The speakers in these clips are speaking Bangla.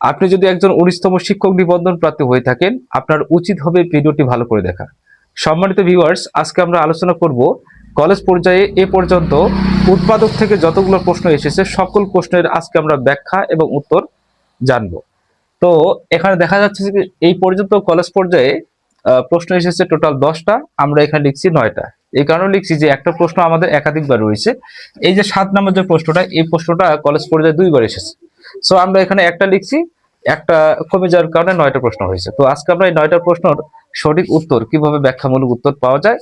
আপনি যদি একজন 19তম শিক্ষক নিবন্ধন প্রার্থী হয়ে থাকেন, আপনার উচিত হবে ভিডিওটি ভালো করে দেখা। সম্মানিত ভিউয়ার্স, আজকে আমরা আলোচনা করব কলেজ পর্যায়ে এ পর্যন্ত উৎপাদক থেকে যতগুলো প্রশ্ন এসেছে সকল প্রশ্নের আজকে আমরা ব্যাখ্যা এবং উত্তর জানব। তো এখানে দেখা যাচ্ছে যে এই পর্যন্ত কলেজ পর্যায়ে প্রশ্ন এসেছে টোটাল 10টা, আমরা এখানে লিখছি 9টা। এই কারণে লিখছি যে একটা প্রশ্ন আমাদের একাধিকবার রয়েছে। এই যে 7 নম্বর যে প্রশ্নটা, এই প্রশ্নটা কলেজ পর্যায়ে 2বার এসেছে। সো আমরা এখানে একটা লিখছি, একটা কমে যাওয়ার কারণে 9টা প্রশ্ন হয়েছে। তো আজকে আমরা এই 9টা প্রশ্নের সঠিক উত্তর কিভাবে ব্যাখ্যামূলক উত্তর পাওয়া যায়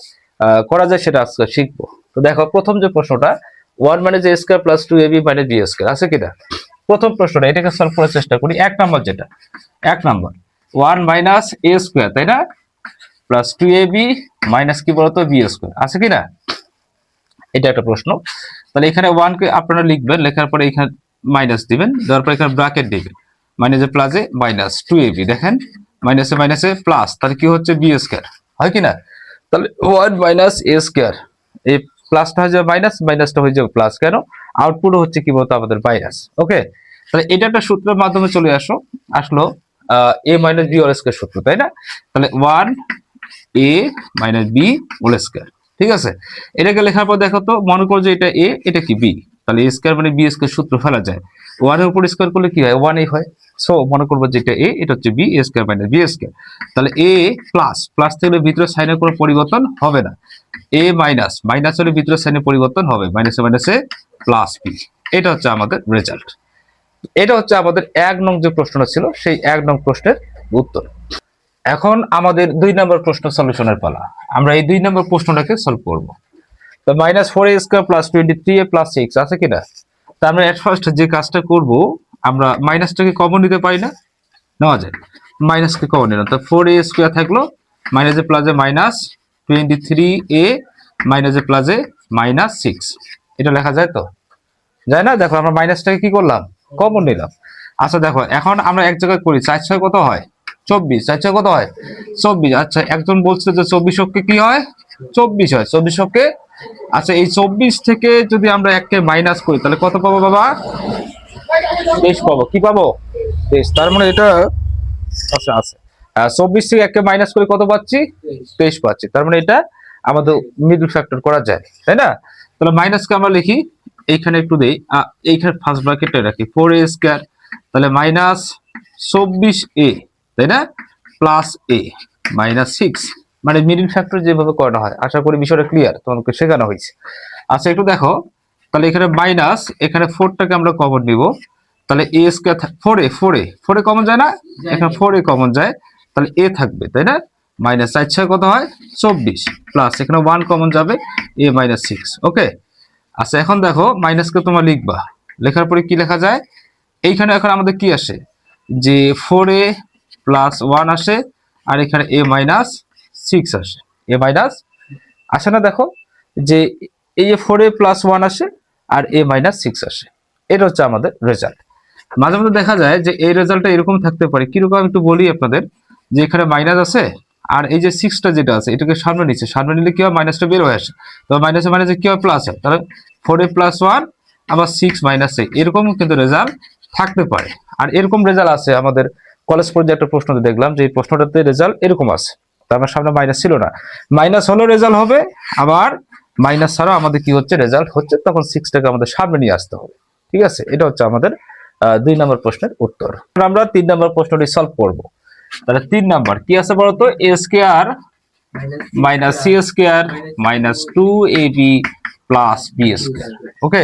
করা যায় সেটা আজকে শিখবো। তো দেখো, প্রথম যে প্রশ্নটা 1 মানে যে স্কয়ার প্লাস 2ab মানে b স্কয়ার আছে কিনা। প্রথম প্রশ্নটা এটাকে সলভ করার চেষ্টা করি। 1 নম্বর যেটা, 1 নম্বর 1 মাইনাস a স্কয়ার, তাই না, প্লাস 2ab মাইনাস কি বলতো b স্কয়ার আছে কিনা, এটা একটা প্রশ্ন। তাহলে এখানে 1 কে আপনারা লিখবেন, লেখার পরে এখানে মাইনাস দিবেন, দেওয়ার পরে এখানে ব্র্যাকেট দিবেন, মাইনাসে প্লাসে মাইনাস 2ab, দেখেন মাইনাসে মাইনাসে প্লাস, তাহলে কি হচ্ছে b স্কয়ার হয় কিনা। তাহলে 1 মাইনাস a স্কয়ার, এই প্লাসটা হয়ে যাবে মাইনাস, মাইনাসটা হয়ে যাবে প্লাস, কেন আউটপুট হচ্ছে কি বলতো আমাদের মাইনাস। ওকে, তাহলে এটা একটা সূত্রের মাধ্যমে চলে আসলো a minus b whole square সূত্র, তাই না। তাহলে 1 a minus b whole square, ঠিক আছে। এটাকে লেখার পর দেখো তো, মনে করো যে এটা a, এটা কি b, তাহলে a স্কয়ার মানে b স্কয়ার সূত্র ফেলা যায়। 1 এর উপর স্কয়ার করলে কি হয়, 1 হয়। সো মনে করবো যে এটা a, এটা হচ্ছে b, a square minus b square. তাহলে a প্লাস, প্লাস থেকে ভিতরে সাইনের কোনো পরিবর্তন হবে না। a মাইনাস, মাইনাস হলে ভিতরে সাইনের পরিবর্তন হবে, মাইনাসে মাইনাসে প্লাস b। এটা হচ্ছে আমাদের রেজাল্ট। এটা হচ্ছে আমাদের 1 নং যে প্রশ্নটা ছিল, সেই 1 নং প্রশ্নের উত্তর। এখন আমাদের 2 নম্বর প্রশ্ন সলিউশনের পালা। আমরা এই 2 নম্বর প্রশ্নটাকে সলভ করব। তো minus 4a square plus 23a plus 6 আছে কিনা। তা আমরা এট ফার্স্ট যে কাজটা করব, আমরা মাইনাসটাকে কমন নিতে পারি না, নেওয়া যায়। মাইনাসকে কমন নিলাম, তো 4a স্কয়ার থাকলো, মাইনাসে প্লাসে মাইনাস 23a মাইনাসে প্লাসে মাইনাস 6, এটা লেখা যায় তো, যায় না। দেখো আমরা মাইনাসটাকে কি করলাম, কমন নিলাম। আচ্ছা দেখো, এখন আমরা এক জায়গায় করি, 4 6 কত হয় 24, 4 6 কত হয় 24। আচ্ছা, একজন বলছে যে 24 অক্ষে কি হয় 24 হয়, 24 অক্ষে। আচ্ছা, এই 24 থেকে যদি আমরা 1 কে মাইনাস করি তাহলে কত পাবো বাবা, 23 পাবো। কি পাবো, 23। তার মানে এটা আচ্ছা আছে 24 থেকে 1 কে মাইনাস করে কত পাচ্ছি, 23 পাচ্ছি। তার মানে এটা আমাদের মিডল ফ্যাক্টর করা যায়, তাই না। তাহলে মাইনাসকে আমরা লিখি, এইখানে একটু দেই, এইখানে ফার্স্ট ব্র্যাকেটে রাখি 4a স্কয়ার, তাহলে মাইনাস 24a, তাই না, প্লাস a মাইনাস 6, মানে মিডল ফ্যাক্টর যেভাবে করানো হয়। আশা করি বিষয়টা ক্লিয়ার, তোমাকে শেখানো হয়েছে। আচ্ছা একটু দেখো, তাহলে এখানে মাইনাস, এখানে 4টাকে আমরা কমন নিব, তাহলে a স্কয়ার 4a কমন যায় না, এখানে 4a কমন যায়, তাহলে a থাকবে, তাই না। মাইনাস 4 6 কত হয় 24, প্লাস এখানে 1 কমন যাবে, a মাইনাস 6। ওকে, আচ্ছা এখন দেখো মাইনাসকে তোমরা লিখবা, লেখার পরে কি লেখা যায়, এইখানে এখন আমাদের কি আসে, যে 4a প্লাস 1 আসে, আর এখানে a মাইনাস 6 আসে, a মাইনাস আসে না। দেখো যে এই যে 4a প্লাস 1 আসে আর a মাইনাস 6 আসে, এটা হচ্ছে আমাদের রেজাল্ট। মাঝে মধ্যে দেখা যায় যে এই রেজাল্টটা এরকম থাকতে পারে, কিরকম একটু বলি আপনাদের, যে এখানে মাইনাস আছে আর এই যে 6টা যেটা আছে এটাকে সামনে নিচ্ছে, সামনে নিলে কি হয় মাইনাসটা বের হয়ে আসে, তো মাইনাসে মাইনাসে কি হয় প্লাস হয়, তাহলে 4a প্লাস 1 আবার 6 মাইনাস 6, এরকম কিন্তু রেজাল্ট থাকতে পারে। আর এরকম রেজাল্ট আছে আমাদের কলেজ পর্যায়ে একটা প্রশ্ন দেখলাম, যে এই প্রশ্নটাতে রেজাল্ট এরকম আছে, তার মানে সামনে মাইনাস ছিল না, মাইনাস হলেও রেজাল্ট হবে, আবার মাইনাস ছাড়াও আমাদের কি হচ্ছে রেজাল্ট হচ্ছে, তখন 6টাকে আমাদের সামনে নিয়ে আসতে হবে। ঠিক আছে, এটা হচ্ছে আমাদের 2 নম্বর প্রশ্নের উত্তর। আমরা 3 নম্বর প্রশ্নটি সলভ করব। তাহলে 3 নম্বর কি আছে বলতো, a square minus c square minus 2ab plus b square. Okay,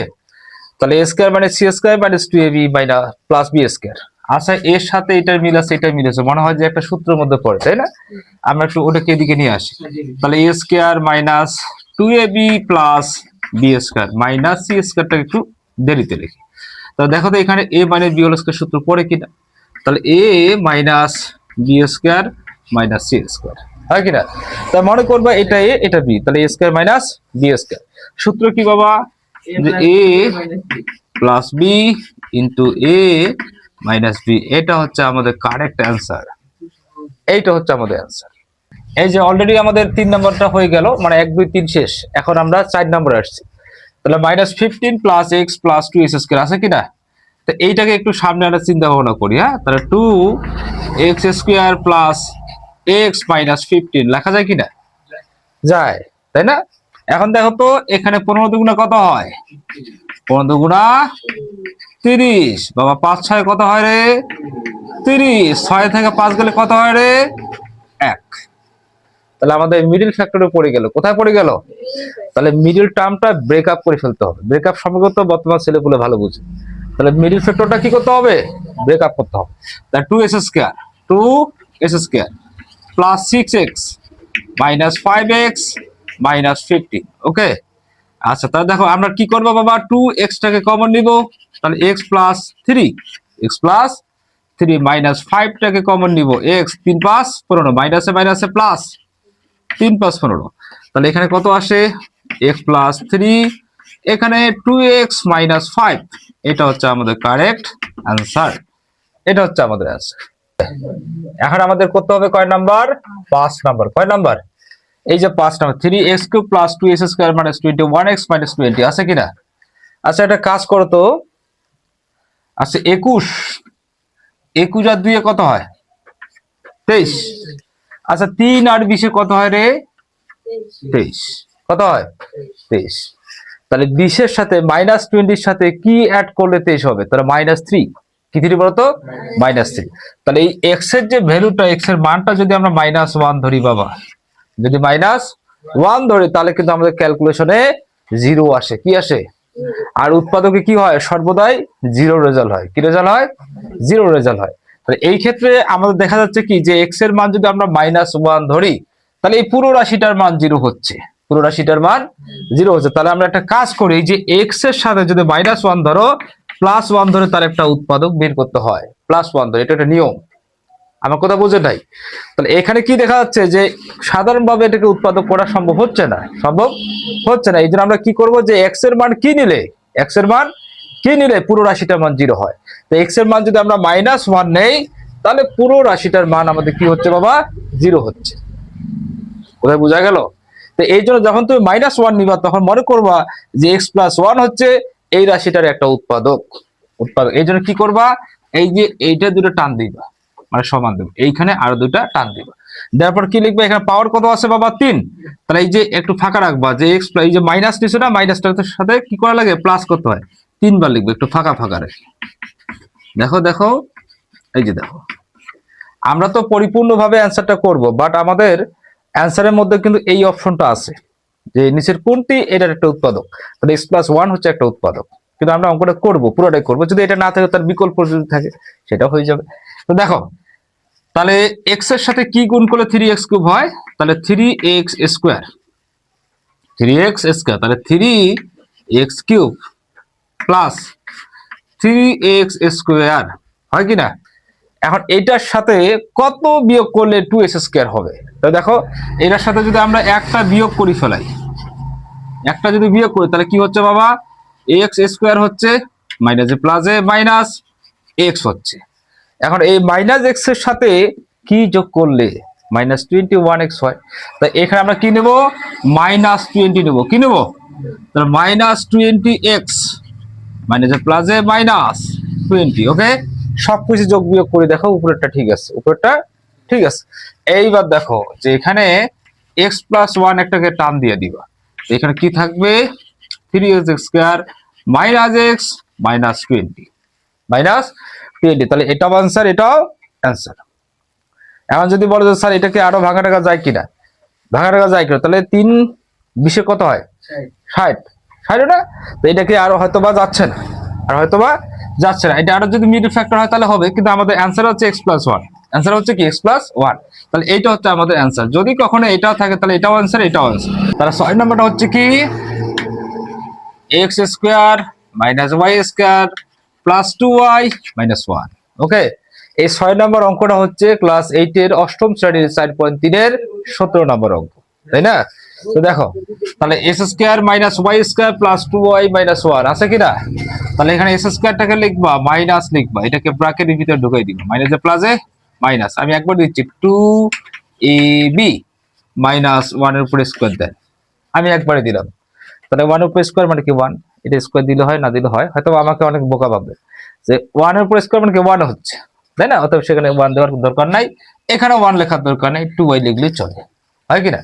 তাহলে a স্কয়ার মানে c square minus 2ab minus plus b square. আচ্ছা, এর সাথে এটার মিল আছে, এটার মিল আছে, মনে হয় যে একটা সূত্রের মধ্যে পড়ে, তাই না। আমরা একটু ওটাকে এদিকে নিয়ে আসি, তাহলে a square minus 2ab plus b square minus c স্কয়ারটা একটু দেরিতে লিখি। তো দেখো তো এখানে a minus b whole square সূত্র পড়ে কিনা, তাহলে a minus b square minus c square হয় কিনা। তা মনে করবা এটা a এটা b, তাহলে a square minus b square সূত্র কি বাবা, যে a plus b into a minus b, এটা হচ্ছে আমাদের কারেক্ট অ্যান্সার, এইটা হচ্ছে আমাদের অ্যান্সার। এই যে অলরেডি আমাদের 3 নম্বরটা হয়ে গেল, মানে 1 2 3 শেষ। এখন আমরা 4 নম্বরে আসছি, তাহলে minus 15 plus x plus 2s square আছে কিনা। তো এইটাকে একটু সামনে একটা চিন্তা ভাবনা করি, হ্যাঁ, তাহলে 2x² প্লাস x মাইনাস 15 লেখা যায় কিনা? যায়, তাই না? এখন দেখো তো এখানে 15 দুগুণা কত হয়? 15 দুগুণা 30। বাবা 5 6 কত হয় রে? 30। 6 থেকে 5 গেলে কত হয় রে? 1। তাহলে আমাদের মিডিল ফ্যাক্টরে পড়ে গেল। কোথায় পড়ে গেল? তাহলে মিডিল টার্মটা ব্রেকআপ করে ফেলতে হবে। ব্রেকআপ সম্পর্কে তো বর্তমান ছেলেপুলে ভালো বুঝে। তাহলে মিডিল ফ্যাক্টরটা কি করতে হবে? ব্রেকআপ করতে হবে। তাহলে 2x² plus 6x minus 5x minus 50। ওকে, আচ্ছা তাহলে দেখো আমরা কি করবো বাবা, 2x টাকে কমন নিব, তাহলে x প্লাস 3 মাইনাস 5 টাকে কমন নিব, x 3 5 15 মাইনাসে মাইনাসে প্লাস 3 5 15। তাহলে এখানে কত আসে? x প্লাস 3, এখানে 2x মাইনাস 5। এটা হচ্ছে আমাদের কারেক্ট অ্যান্সার। এটা হচ্ছে আমাদের অ্যান্সার। এখন আমাদের করতে হবে কয় নাম্বার? 5 নাম্বার। কয় নাম্বার? এই যে 5 number, 3x³ plus 2s² minus 21x minus 20 আছে কিনা? আচ্ছা একটা কাজ করো তো। আচ্ছা 21 আর 2 কত হয়? 23। আচ্ছা 3 আর 20 কত হয় রে? 23। কত হয়? 23। তাহলে 20 এর সাথে মাইনাস 20 সাথে কি অ্যাড করলে 23 হবে? তাহলে -3। কি 3 বলতো? -3। তাহলে এই x এর যে ভ্যালুটা, x এর মানটা যদি আমরা -1 ধরি বাবা, যদি -1 ধরি তাহলে কিন্তু আমাদের ক্যালকুলেশনে 0 আসে। কি আসে? আর উৎপাদকে কি হয়? সর্বদাই 0 রেজাল্ট হয়। কি রেজাল্ট হয়? 0 রেজাল্ট হয়। তাহলে এই ক্ষেত্রে আমাদের দেখা যাচ্ছে কি যে x এর মান যদি আমরা -1 ধরি তাহলে এই পুরো রাশিটার মান 0 হচ্ছে। পুরো রাশিটার মান 0 হচ্ছে। তাহলে আমরা একটা কাজ করি যে x এর সাথে যদি -1 ধরো, +1 ধরে তার একটা উৎপাদক বের করতে হয়। +1 ধরে, এটা একটা নিয়ম। আমার কথা বুঝে নাই? তাহলে এখানে কি দেখা যাচ্ছে যে সাধারণভাবে এটাকে উৎপাদক করা সম্ভব হচ্ছে না। এই জন্য আমরা কি করব যে x এর মান কি নিলে পুরো রাশিটার মান 0 হয়। তো x এর মান যদি আমরা -1 নেই তাহলে পুরো রাশিটার মান আমাদের কি হচ্ছে বাবা? 0 হচ্ছে। কোথায় বোঝা গেল? তো এই জন্য যখন তুমি -1 নিবা তখন মনে করবা যে x + 1 হচ্ছে এই রাশিটার একটা উৎপাদক। এই জন্য কি করবা? এই যে এইটা দুটো টান দিবা, মানে সমান দেবে, এইখানে আরো দুটা টান দিবা। তারপর কি লিখবে? এখানে পাওয়ার কত আছে বাবা? 3। তাহলে এই যে একটু ফাঁকা রাখবা যে x এই যে মাইনাস নিছো না, মাইনাসটার সাথে কি করা লাগে? প্লাস করতে হয়। 3 বার লিখবে, একটু ফাঁকা রেখে। দেখো এই যে দেখো, আমরা তো পরিপূর্ণভাবে অ্যান্সারটা করব, বাট আমাদের অ্যান্সারের মধ্যে কিন্তু এই অপশনটা আছে যে নিচের কোনটি এটার একটা উৎপাদক। তাহলে x + 1 হচ্ছে একটা উৎপাদক। কিন্তু আমরা অঙ্কটা করব, পুরোটাই করব। যদি এটা না থাকে তার বিকল্প যদি থাকে সেটা হয়ে যাবে। তো দেখো, তাহলে x এর সাথে কি গুণ করলে 3x³ হয়? তাহলে 3x²। তাহলে 3x³ প্লাস 3x² হয় কি না? এখন এটার সাথে কত বিয়োগ করলে 2s² হবে? তো দেখো, এটার সাথে যদি আমরা একটা বিয়োগ করি ফেলাই, একটা যদি বিয়োগ করি তাহলে কি হচ্ছে বাবা? x² হচ্ছে মাইনাসে প্লাসে মাইনাস x হচ্ছে। এখন এই -x এর সাথে কি যোগ করলে -21x হয়? তাই এখানে আমরা কি নেব? -20 নেব। কি নেব? তাহলে -20x মাইনাসে প্লাসে -20। ওকে, সবকিছু যোগ বিয়োগ করে দেখো উপরেরটা ঠিক আছে, এইবার দেখো যে এখানে x + 1 একটাকে টান দিয়ে দিবা। এখানে কি থাকবে? 3x² - x -20। তাহলে এটাও অ্যান্সার, এটাও অ্যান্সার। এখন যদি বলো যে স্যার এটাকে আরো ভাঙা টাকা যায় কিনা, তাহলে 3 20 কত হয়? 60 না? তো এটাকে আরো হয়তোবা যাচ্ছে না, এটা আরো যদি মিডল ফ্যাক্টর হয় তাহলে হবে, কিন্তু আমাদের অ্যান্সার হচ্ছে x + 1। অ্যান্সার হচ্ছে কি? x + 1। তাহলে এইটা হচ্ছে আমাদের অ্যান্সার। যদি কখনো এটাও থাকে তাহলে এটাও অ্যান্সার, এটাও অ্যান্সার। তাহলে 6 নম্বরটা হচ্ছে কি? x² - y² plus 2y - 1। ওকে, এই 6 নম্বর অঙ্কটা হচ্ছে ক্লাস 8 এর অষ্টম শ্রেণীর 4.3 এর 17 নম্বর অঙ্ক, তাই না? তো দেখো, তাহলে s² - y² প্লাস 2y - 1 আছে কিনা? তাহলে এখানে s² টাকে লিখবা, মাইনাস লিখবা, এটাকে ব্র্যাকেটের ভিতরে ঢুকাই দিবা, মাইনাসে প্লাসে মাইনাস। আমি একবার দিচ্ছি 2ab -1 এর উপর স্কয়ার দেন, আমি একবারে দিলাম। তাহলে 1 উপর স্কয়ার মানে কি 1, এটা স্কয়ার দিলে হয়, না দিলে হয়, হয়তো আমাকে অনেক বোকা ভাববে। যে 1 এর উপর স্কয়ার মানে কি 1 হচ্ছে, তাই না? অতএব সেখানে 1 দেওয়ার দরকার নাই, এখানে 1 লেখার দরকার নাই, 2y লিখলেই চলে, হয় কিনা?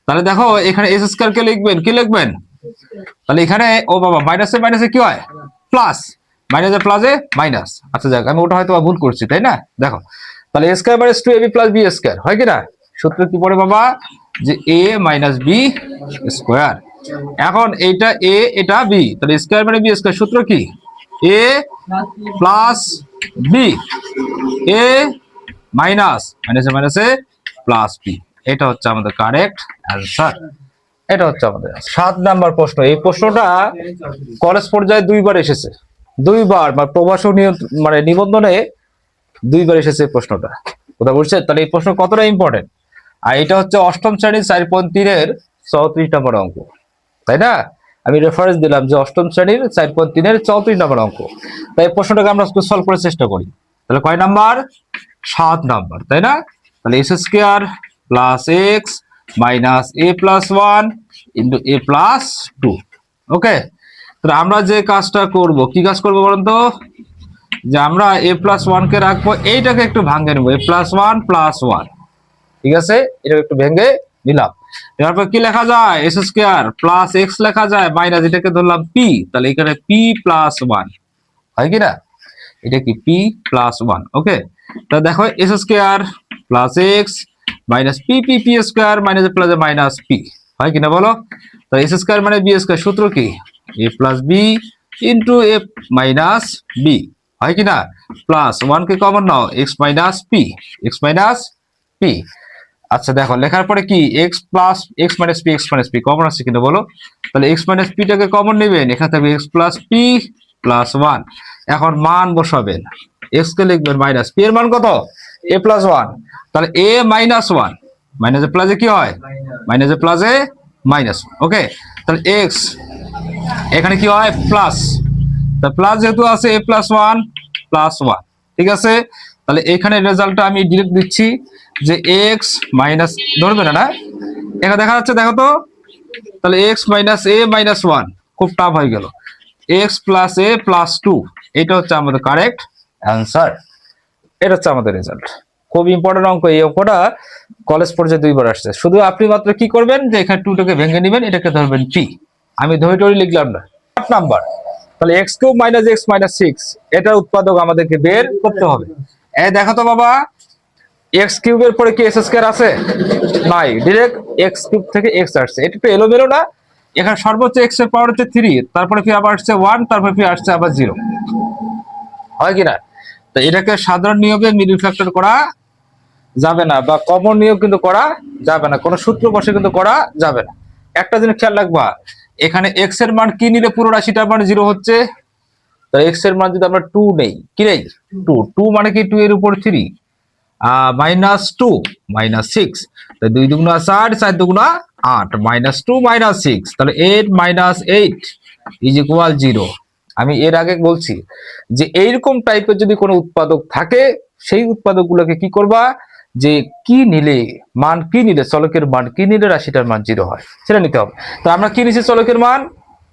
তাহলে দেখো এখানে s স্কয়ার কে লিখবেন, কি লিখবেন? তাহলে এখানে ও বাবা মাইনাসে মাইনাসে কি হয়? প্লাস, মাইনাসে প্লাসে মাইনাস। আচ্ছা যাক, আমি ওটা হয়তো ভুল করছি, তাই না? দেখো তাহলে a square minus 2ab plus b square, হয় কিনা? সূত্র কি পড়ে বাবা? যে a মাইনাস b স্কয়ার। এখন এইটা a এটা b, তাহলে স্কয়ার মানে b স্কয়ার, সূত্র কি? a plus b, a minus মাইনাসে মাইনাসে প্লাস b। এটা হচ্ছে আমাদের কারেক্ট অ্যান্সার। এটা হচ্ছে আমাদের 7 নাম্বার প্রশ্ন। এই প্রশ্নটা কলেজ পর্যায়ে দুইবার এসেছে, দুইবার, বা প্রভাষক মানে নিবন্ধনে দুইবার এসেছে প্রশ্নটা, কথা বলছে। তাহলে এই প্রশ্ন কতটা ইম্পর্টেন্ট। আর এটা হচ্ছে অষ্টম শ্রেণীর 4.3-এর 34 নম্বর অঙ্ক, তাই না? আমি রেফারেন্স দিলাম যে অষ্টম শ্রেণীর 4.3-এর 34 নম্বর অঙ্ক। তাই এই প্রশ্নটাকে আমরা সলভ করার চেষ্টা করি। তাহলে কয় নাম্বার? 7 নাম্বার, তাই না? তাহলে S square plus X minus A plus 1 into A plus 2। Okay, তাহলে আমরা যে কাজটা করব, কি কাজ করবো বলেন তো? যে আমরা এ প্লাস 1 কে রাখবো, এইটাকে একটু ভাঙে নেবো, এ প্লাস 1 প্লাস 1, ঠিক আছে? এটাকে একটু ভেঙে নিলাম। এরপর কি লেখা যায়? এস স্কয়ার প্লাস এক্স লেখা যায়, মাইনাস এটাকে ধরলাম পি, তাহলে এখানে পি প্লাস 1, হয় কি না? এটা কি পি প্লাস 1। ওকে, তাহলে দেখো S square plus X minus P P P square minus plus minus P, হয় কিনা বলো? তাহলে এস স্কয়ার মানে বি স্কয়ার, সূত্র কি? A plus B into A minus B, হয় কিনা? প্লাস 1 কে কমন নাও, X minus P, X minus P. আচ্ছা দেখো লেখার পরে কি? X plus X minus P, X minus P common আছে কিনা বলো? তাহলে এক্স মাইনাস পিটাকে কমন নেবেন, এখানে থাকবে এক্স প্লাস পি প্লাস 1। এখন মান বসাবেন, এক্স কে লিখবেন মাইনাস, পি এর মান কত? এ প্লাস 1, তাহলে এ মাইনাস 1, মাইনাসে প্লাসে কি হয়? মাইনাসে প্লাসে মাইনাস। ওকে, তাহলে এক্স এখানে কি হয়? প্লাস, তা প্লাস যেহেতু আছে এ প্লাস 1 প্লাস 1, ঠিক আছে? তাহলে এখানে রেজাল্টটা আমি ডিরেক্ট দিচ্ছি যে এক্স মাইনাস, ধরবে না, এখানে দেখা যাচ্ছে, দেখো তো। তাহলে এক্স মাইনাস এ মাইনাস 1 খুব টাফ হয়ে গেল, এক্স প্লাস এ প্লাস 2, এটা হচ্ছে আমাদের কারেক্ট অ্যান্সার। এটা হচ্ছে আমাদের রেজাল্ট। খুব ইম্পর্টেন্ট অঙ্ক, এই অঙ্কটা কলেজ পর্যায়ে দুইবার আসছে। শুধু আপনি মাত্র কি করবেন, যে এখানে 2টাকে ভেঙে নেবেন, এটাকে ধরবেন পি, আমি ধরে টরে লিখলাম না। 8 নাম্বার, তাহলে x cube minus x minus 6, এটার উৎপাদক আমাদেরকে বের করতে হবে। দেখো তো বাবা, এক্স কিউবের পরে কি এস স্কয়ার আছে? নাই, ডিরেক্ট এক্স কিউব থেকে এক্স আসছে। এটা একটু এলোমেলো না? এখানে সর্বোচ্চ এক্স এর পাওয়ার হচ্ছে 3, তারপরে ফি আবার আসছে 1, তারপরে ফি আসছে আবার 0, হয় কিনা? তো এটাকে সাধারণ নিয়মে মিডল ফ্যাক্টর করা যাবে না, বা কমন নিয়ম কিন্তু করা যাবে না, কোনো সূত্র বসে কিন্তু করা যাবে না। একটা জিনিস খেয়াল রাখবা, এখানে এক্স এর মান কি নিলে পুরো রাশিটার মান 0 হচ্ছে? তো এক্স এর মান যদি আমরা 2 নেই, কি নেই? 2, 2 মানে কি 2 এর উপর 3, মাইনাস 2 মাইনাস 6, তাই 2 দুগুণা 4, 4 দুগুণা 8, মাইনাস 2 মাইনাস 6, তাহলে 8 মাইনাস 8 ইজ ইকুয়াল 0। আমি এর আগে বলছি যে এইরকম টাইপের যদি কোনো উৎপাদক থাকে, সেই উৎপাদক গুলোকে কি করবা, যে কি নিলে মান, কি নিলে চলকের মান কি নিলে রাশিটার মান 0 হয়, সেটা নিতে হবে। তো আমরা কি নিছি? চলকের মান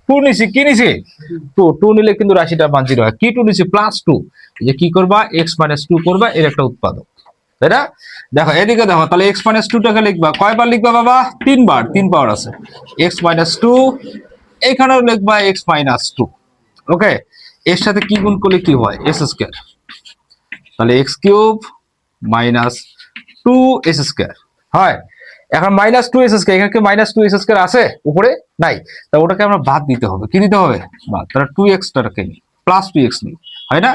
2 নিছি, কি নিছি? 2, 2 নিলে কিন্তু রাশিটার মান 0 হয়। কি 2 নিছি? প্লাস 2, যে কি করবা, x মাইনাস 2 করবা, এর একটা উৎপাদক, তাই না? দেখো এদিকে দেখো, তাহলে x মাইনাস 2টাকে লিখবা কয়বার লিখবা বাবা? 3 বার, 3 পাওয়ার আছে, x মাইনাস 2, এখানেও লিখবা x মাইনাস 2। ওকে, এর সাথে কি গুণ করলে কি হয়? এস স্কয়ার, তাহলে x cube minus 2s square হয়। এখন মাইনাস 2s স্কয়ার, এখানে কি মাইনাস 2s স্কয়ার আছে উপরে? নাই, তা ওটাকে আমরা বাদ দিতে হবে। কি দিতে হবে? বাদ। তাহলে 2x টাকে নি, প্লাস 2x নি, হয় না?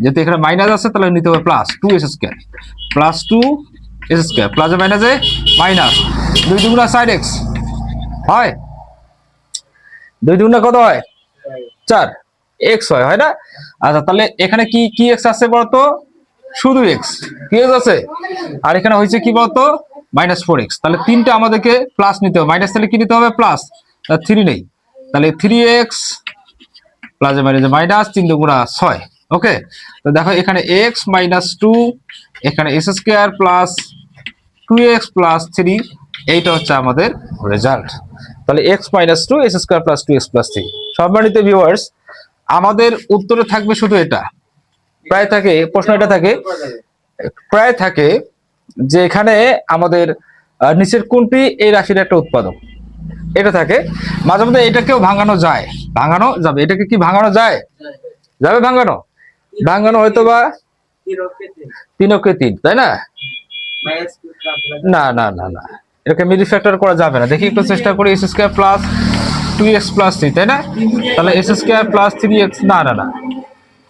যেহেতু এখানে মাইনাস আছে, তাহলে নিতে হবে plus 2s square, plus 2s square, প্লাসে মাইনাসে মাইনাস, 2 দুগুণা 4x হয়, 2 দুগুণা কত হয়? 4 x হয়, হয় না? আচ্ছা, তাহলে এখানে কি কি x আছে বলতো? শুধু x, কি x আছে? আর এখানে হয়েছে কি বলতো? মাইনাস 4x, তাহলে 3টা আমাদেরকে প্লাস নিতে হবে, মাইনাস তাহলে কি নিতে হবে? প্লাস, 3 নেই, তাহলে 3x প্লাসে মাইনাসে মাইনাস, 3 দুগুণা 6। ওকে, তো দেখো এখানে x মাইনাস 2, এখানে s square plus 2x plus 3, এইটা হচ্ছে আমাদের রেজাল্ট। তাহলে x minus 2, s square plus 2x plus 3। সম্মানিত ভিউয়ার্স, আমাদের উত্তরে থাকবে শুধু এটা, প্রায় থাকে, প্রশ্ন এটা থাকে, প্রায় থাকে যে এখানে আমাদের নিচের কোনটি এই রাশির একটা উৎপাদক, এটা থাকে। মাঝে মধ্যে এটাকেও ভাঙানো যায়, ভাঙানো যাবে। এটাকে কি ভাঙানো যায়? যাবে ভাঙানো? ভাঙানো হয়তো বা 3 তাই না? না না না না, এটাকে মিডল ফ্যাক্টর করা যাবে না। দেখি একটু চেষ্টা করি। S square plus 2x plus 3, তাই না? তাহলে এস স্কয়ার প্লাস 3x, না না না,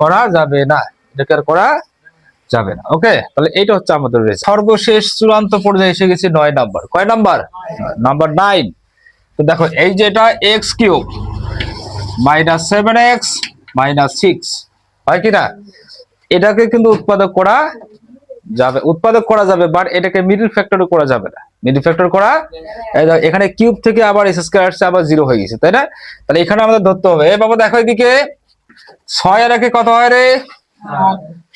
করা যাবে না, এটাকে আর করা যাবে না। ওকে, তাহলে এইটা হচ্ছে আমাদের রেজাল্ট। সর্বশেষ চূড়ান্ত পর্যায়ে এসে গেছি 9 নাম্বার। কয় নাম্বার? নাম্বার 9। তো দেখো এই যে এটা x cube minus 7x minus 6 হয় কিনা, এটাকে কিন্তু উৎপাদক করা যাবে, উৎপাদক করা যাবে, বাট এটাকে মিডল ফ্যাক্টর করা যাবে না। মিডল ফ্যাক্টর করা, এখানে কিউব থেকে আবার এস স্কয়ার আসছে, আবার 0 হয়ে গেছে, তাই না? তাহলে এখানে আমাদের ধরতে হবে, এ বাবা দেখো এদিকে 6 এর একে কত হয় রে?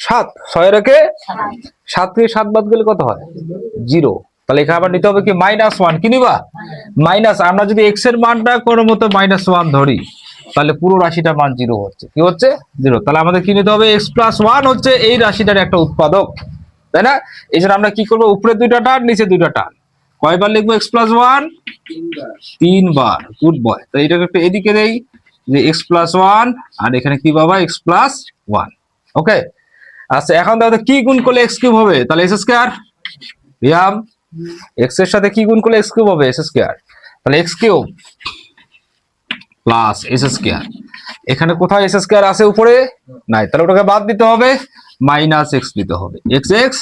7। 6 এর একে 7 থেকে 7 বাদ গেলে কত হয়? 0। তাহলে এখানে আবার নিতে হবে কি -1। কি নিবা? মাইনাস। আমরা যদি এক্স এর মানটা কোনো মতো -1 ধরি, তাহলে পুরো রাশিটার মান 0 হচ্ছে। কি হচ্ছে? 0। তাহলে আমাদের কি নিতে হবে? x প্লাস 1 হচ্ছে এই রাশিটার একটা উৎপাদক, তাই না? এই জন্য আমরা কি করবো? উপরে দুইটা টান, নিচে দুইটা টান। কয়বার লিখবো x প্লাস 1? 3 বার। Good boy. তো এটাকে একটু এদিকে দেই যে x প্লাস 1, আর এখানে কি বাবা? x plus 1। ওকে, আচ্ছা এখন দেখো কি গুণ করলে x কিউব হবে? তাহলে s স্কয়ার, ইয়াম x এর সাথে কি গুণ করলে x কিউব হবে? s square. তাহলে x cube plus s square. এখানে কোথায় s স্কয়ার আছে? উপরে নাই, তাহলে ওটাকে বাদ দিতে হবে, মাইনাস x দিতে হবে। x x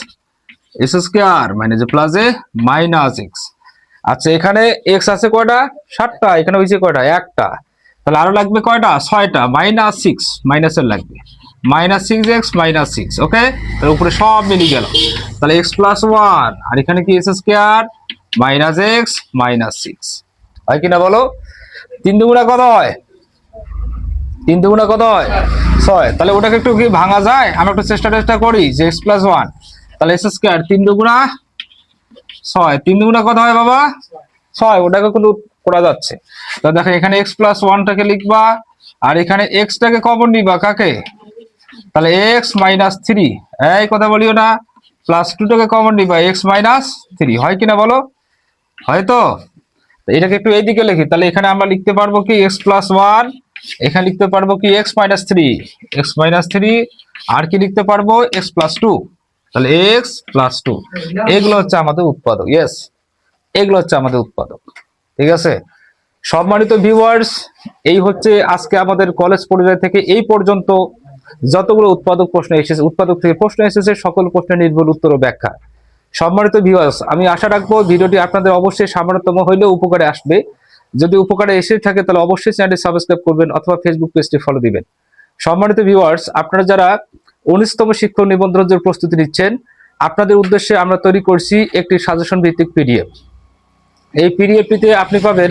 s square minus plus A minus x। আচ্ছা এখানে x আছে কয়টা? 7টা। এখানে হইছে কয়টা? 1টা। তাহলে আরো লাগবে কয়টা? 6টা। মাইনাস 6, মাইনাসের লাগবে মাইনাস 6x মাইনাস 6। ওকে, তাহলে উপরে সব মিলে গেল। তাহলে x প্লাস 1, আর এখানে কি s square minus x minus 6 হয় কিনা বলো? 3 দুগুণা কত হয়? 3 দুগুণা কত হয়? 6। তাহলে ওটাকে একটু কি ভাঙা যায়? আমরা একটু চেষ্টা করি যে x প্লাস 1, তাহলে s স্কয়ার 3 দুগুণা 6। 3 দুগুণা কত হয় বাবা? 6। ওটাকে কিন্তু করা যাচ্ছে। তো দেখো এখানে x প্লাস 1টাকে লিখবা, আর এখানে x টাকে কমন নিবা। কাকে? তাহলে x মাইনাস 3, এই কথা বলিও না, প্লাস 2টাকে কমন নিবা, x মাইনাস 3 হয় কিনা বলো? হয়তো। এটাকে একটু এইদিকে লিখি, তাহলে এখানে আমরা লিখতে পারবো কি x প্লাস 1, এখানে লিখতে পারবো কি x মাইনাস 3, আর কি লিখতে পারবো? x plus 2। তাহলে x প্লাস 2, এগুলো হচ্ছে আমাদের উৎপাদক। ইয়েস, এগুলো হচ্ছে আমাদের উৎপাদক। ঠিক আছে সম্মানিত ভিউয়ার্স, এই হচ্ছে আজকে আমাদের কলেজ পর্যায় থেকে এই পর্যন্ত যতগুলো উৎপাদক প্রশ্ন এসেছে, উৎপাদক থেকে প্রশ্ন এসেছে, সকল প্রশ্নের নির্ভুল উত্তর ও ব্যাখ্যা। সম্মানিত ভিউয়ার্স, আমি আশা রাখবো ভিডিওটি আপনাদের অবশ্যই সামান্যতম হইলেও উপকারে আসবে। যদি উপকারে এসে থাকে তাহলে অবশ্যই চ্যানেলটি সাবস্ক্রাইব করবেন অথবা ফেসবুক পেজটি ফলো দিবেন। সম্মানিত ভিউয়ার্স, আপনারা যারা 19তম শিক্ষক নিবন্ধনের জন্য প্রস্তুতি নিচ্ছেন, আপনাদের উদ্দেশ্যে আমরা তৈরি করছি একটি সাজেশন ভিত্তিক পিডিএফ। এই পিডিএফটিতে আপনি পাবেন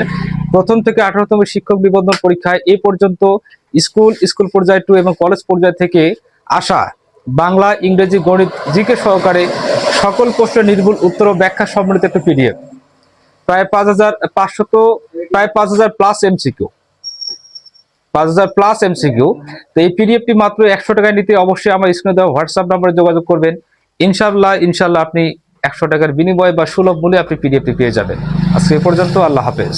প্রথম থেকে 18তম শিক্ষক নিবন্ধন পরীক্ষায় এ পর্যন্ত স্কুল পর্যায় 2 এবং কলেজ পর্যায় থেকে আসা বাংলা, ইংরেজি, গণিত, জিকে সহকারে সকল প্রশ্নের নির্ভুল উত্তর ও ব্যাখ্যা সম্বলিত একটা পিডিএফ। প্রায় 5000 প্লাস এমসিকিউ, 5000 প্লাস এমসিকিউ। তো এই পিডিএফটি মাত্র 100 টাকায় নিতে অবশ্যই আমার স্ক্রিনে দেওয়া হোয়াটসঅ্যাপ নম্বরে যোগাযোগ করবেন। ইনশাআল্লাহ আপনি 100 টাকার বিনিময়ে বা সুলভ মূল্যে আপনি পিডিএফটি পেয়ে যাবেন। আজকে এ পর্যন্ত, আল্লাহ হাফেজ।